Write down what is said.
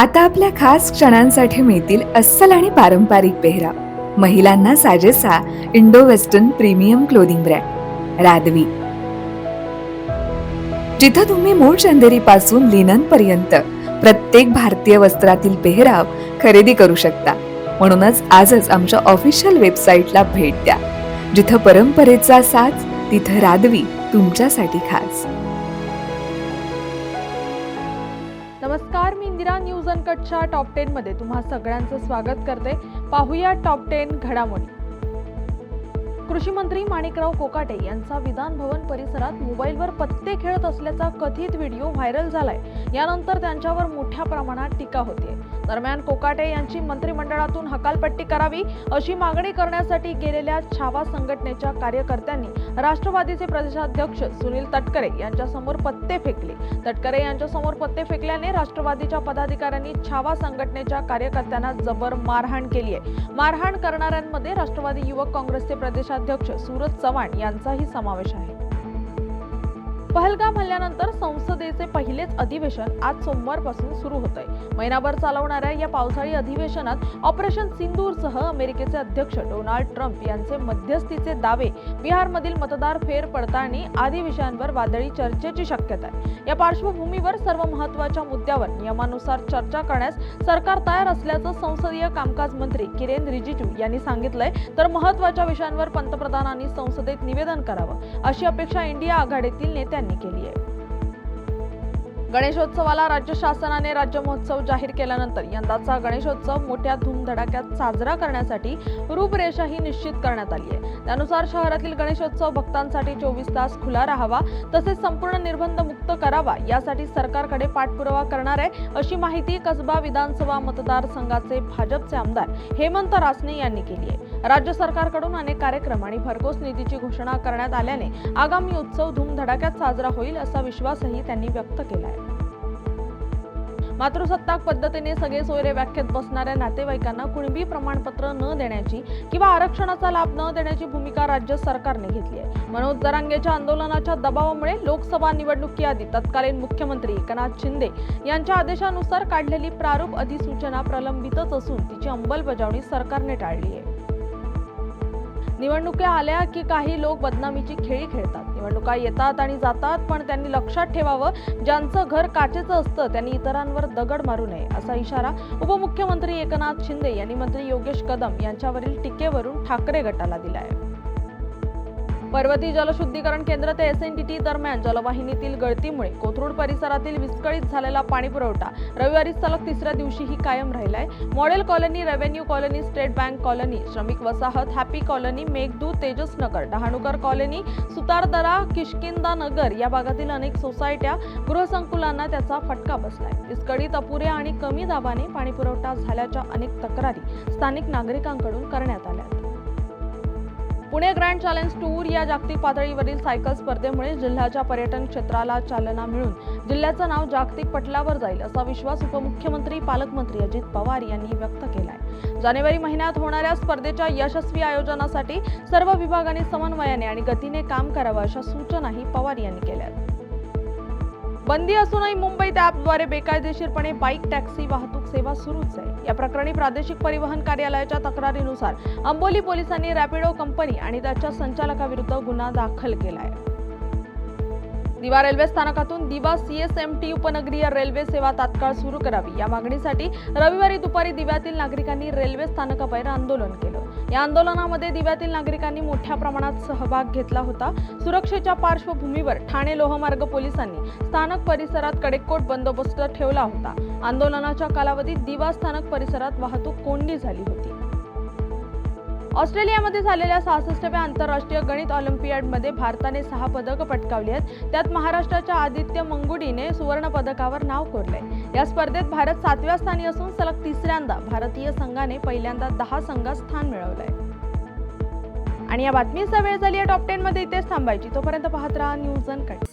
आता आपल्या खास क्षणांसाठी मिळतील अस्सल आणि पारंपरिक पेहराव. महिलांना साजेसा Indo western premium clothing brand Radvi, जिथं तुम्ही मूळ चंदेरी पासून लिनन पर्यंत प्रत्येक भारतीय वस्त्रातील पेहराव खरेदी करू शकता. म्हणूनच आजच आमच्या ऑफिशियल वेबसाईटला भेट द्या. जिथं परंपरेचा साज, तिथं रादवी तुमच्यासाठी खास. नमस्कार, मी इंदिरा. न्यूज अनकटच्या टॉप 10 मध्ये तुम्हा सगळ्यांचं स्वागत करते. पाहूया टॉप 10 घडामोडी. कृषी मंत्री माणिकराव कोकाटे यांचा विधान भवन परिसरात मोबाईलवर पत्ते खेळत असल्याचा कथित व्हिडिओ व्हायरल झालाय. यानंतर त्यांच्यावर मोठ्या प्रमाणात टीका होते. दरम्यान कोकाटे यांची मंत्रिमंडळातून हकालपट्टी करावी अशी मागणी करण्यासाठी गेलेल्या छावा संघटनेच्या कार्यकर्त्यांनी राष्ट्रवादीचे प्रदेशाध्यक्ष सुनील तटकरे यांच्यासमोर पत्ते फेकले. तटकरे यांच्यासमोर पत्ते फेकल्याने राष्ट्रवादीच्या पदाधिकाऱ्यांनी छावा संघटनेच्या कार्यकर्त्यांना जबर मारहाण केली आहे. मारहाण करणाऱ्यांमध्ये राष्ट्रवादी युवक काँग्रेसचे प्रदेशाध्यक्ष सूरज चव्हाण यांचाही समावेश आहे. पहलगाम हल्ल्यानंतर संसदेचे पहिलेच अधिवेशन आज सोमवारपासून सुरू होत आहे. महिनाभर चालवणाऱ्या या पावसाळी अधिवेशनात ऑपरेशन सिंदूरसह अमेरिकेचे अध्यक्ष डोनाल्ड ट्रम्प यांचे मध्यस्थीचे दावे, बिहारमधील मतदार फेरपडताळणी आदी विषयांवर वादळी चर्चेची शक्यता आहे. या पार्श्वभूमीवर सर्व महत्त्वाच्या मुद्द्यावर नियमानुसार चर्चा करण्यास सरकार तयार असल्याचं संसदीय कामकाज मंत्री किरेन रिजिजू यांनी सांगितलंय. तर महत्त्वाच्या विषयांवर पंतप्रधानांनी संसदेत निवेदन करावं अशी अपेक्षा इंडिया आघाडीतील नेत्यांनी केली आहे. गणेशोत्सवाला राज्य शासनाने राज्य महोत्सव जाहीर केल्यानंतर यंदाचा गणेशोत्सव मोठ्या धूमधडाक्यात साजरा करण्यासाठी रूपरेषाही निश्चित करण्यात आली आहे. त्यानुसार शहरातील गणेशोत्सव भक्तांसाठी 24 तास खुला राहावा, तसेच संपूर्ण निर्बंध मुक्त करावा यासाठी सरकारकडे पाठपुरावा करणार आहे अशी माहिती कसबा विधानसभा मतदारसंघाचे भाजपचे आमदार हेमंत रासने यांनी केली आहे. राज्य सरकारकडून अनेक कार्यक्रम आणि भरघोस निधीची घोषणा करण्यात आल्याने आगामी उत्सव धूमधडाक्यात साजरा होईल असा विश्वासही त्यांनी व्यक्त केला आहे. मातृसत्ताक पद्धतीने सगळे सोयरे व्याख्येत बसणाऱ्या नातेवाईकांना कुणबी प्रमाणपत्र न देण्याची किंवा आरक्षणाचा लाभ न देण्याची भूमिका राज्य सरकारने घेतली आहे. मनोज जरांगेच्या आंदोलनाच्या दबावामुळे लोकसभा निवडणुकीआधी तत्कालीन मुख्यमंत्री एकनाथ शिंदे यांच्या आदेशानुसार काढलेली प्रारूप अधिसूचना प्रलंबितच असून तिची अंमलबजावणी सरकारने टाळली आहे. निवडणुका आल्या की काही लोक बदनामीची खेळी खेळतात. निवडणुका येतात आणि जातात, पण त्यांनी लक्षात ठेवावं, ज्यांचं घर काचेचं असतं त्यांनी इतरांवर दगड मारू नये असा इशारा उपमुख्यमंत्री एकनाथ शिंदे यांनी मंत्री योगेश कदम यांच्यावरील टीकेवरून ठाकरे गटाला दिला आहे. पर्वती जलशुद्धीकरण केंद्र ते SNTT दरम्यान जलवाहिनीतील गळतीमुळे कोथरूड परिसरातील विस्कळीत झालेला पाणीपुरवठा रविवारी सलग तिसऱ्या दिवशीही कायम राहिलाय. Model colony, revenue colony, state bank colony, श्रमिक वसाहत, happy colony, Meghdoot, Tejasnagar, Dahanukar colony, Sutardara, Kishkinda Nagar या भागातील अनेक सोसायट्या, गृहसंकुलांना त्याचा फटका बसलाय. विस्कळीत, अपुऱ्या आणि कमी दाबाने पाणीपुरवठा झाल्याच्या अनेक तक्रारी स्थानिक नागरिकांकडून करण्यात आल्या. पुणे ग्रँड चॅलेंज टूर या जागतिक पातळीवरील सायकल स्पर्धेमुळे जिल्ह्याच्या पर्यटन क्षेत्राला चालना मिळून जिल्ह्याचं नाव जागतिक पटलावर जाईल असा विश्वास उपमुख्यमंत्री पालकमंत्री अजित पवार यांनी व्यक्त केला आहे. जानेवारी महिन्यात होणाऱ्या स्पर्धेच्या यशस्वी आयोजनासाठी सर्व विभागांनी समन्वयाने आणि गतीने काम करावं अशा सूचनाही पवार यांनी केल्या. बंदी असूनही मुंबईत ॲपद्वारे बेकायदेशीरपणे बाईक टॅक्सी वाहतूक सेवा सुरूच आहे. या प्रकरणी प्रादेशिक परिवहन कार्यालयाच्या तक्रारीनुसार अंबोली पोलिसांनी रॅपिडो कंपनी आणि त्याच्या संचालकाविरुद्ध गुन्हा दाखल केला आहे. दिवा रेल्वे स्थानकातून दिवा CSMT उपनगरीय रेल्वे सेवा तात्काळ सुरू करावी या मागणीसाठी रविवारी दुपारी दिव्यातील नागरिकांनी रेल्वे स्थानकाबाहेर आंदोलन केलं. या आंदोलनामध्ये दिव्यातील नागरिकांनी मोठ्या प्रमाणात सहभाग घेतला होता. सुरक्षेच्या पार्श्वभूमीवर ठाणे लोहमार्ग पोलिसांनी स्थानक परिसरात कडेकोट बंदोबस्त ठेवला होता. आंदोलनाच्या कालावधीत दिवा स्थानक परिसरात वाहतूक कोंडी झाली होती. ऑस्ट्रेलियामध्ये झालेल्या 66व्या आंतरराष्ट्रीय गणित ऑलिम्पियाडमध्ये भारताने 6 पदकं पटकावली आहेत. त्यात महाराष्ट्राच्या आदित्य मंगुडीने सुवर्ण पदकावर नाव कोरलंय. या स्पर्धेत भारत 7व्या स्थानी असून सलग तिसऱ्यांदा भारतीय संघाने पहिल्यांदा 10 संघात स्थान मिळवलंय. आणि या बातमीचा वेळ झाली आहे टॉप 10 मध्ये इथेच थांबायची. तोपर्यंत पाहत राहा न्यूज अनकट.